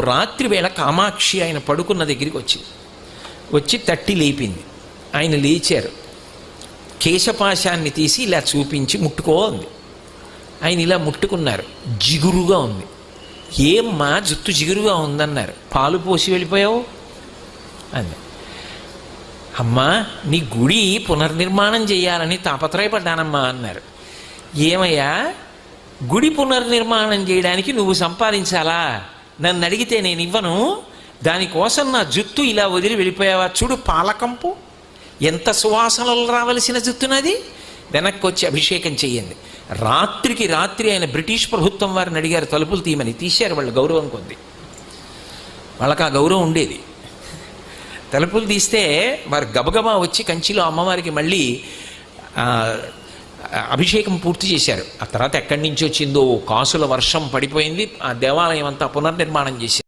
రాత్రి వేళ కామాక్షి ఆయన పడుకున్న దగ్గరికి వచ్చి తట్టి లేపింది. ఆయన లేచారు. కేశపాశాన్ని తీసి ఇలా చూపించి ముట్టుకో అంది. ఆయన ఇలా ముట్టుకున్నారు. జిగురుగా ఉంది. ఏమ్మా జుట్టు జిగురుగా ఉందన్నారు. పాలు పోసి వెళ్ళిపోయావు అంది. అమ్మా నీ గుడి పునర్నిర్మాణం చేయాలని తాపత్రయపడ్డానమ్మా అన్నారు. ఏమయ్యా గుడి పునర్నిర్మాణం చేయడానికి నువ్వు సంపాదించాలా? నన్ను అడిగితే నేను ఇవ్వను. దానికోసం నా జుట్టు ఇలా వదిలి వెళ్ళిపోయావా? చూడు పాలకంపు ఎంత సువాసనలు రావలసిన జుట్టునది. వెనక్కి వచ్చి అభిషేకం చెయ్యండి. రాత్రికి రాత్రి ఆయన బ్రిటిష్ ప్రభుత్వం వారిని అడిగారు తలుపులు తీయమని. తీశారు. వాళ్ళు గౌరవం కొద్ది, వాళ్ళకి ఆ గౌరవం ఉండేది. తలుపులు తీస్తే వారు గబగబా వచ్చి కంచిలో అమ్మవారికి మళ్ళీ అభిషేకం పూర్తి చేశారు. ఆ తర్వాత ఎక్కడి నుంచి వచ్చిందో కాసుల వర్షం పడిపోయింది. ఆ దేవాలయం అంతా పునర్నిర్మాణం చేశారు.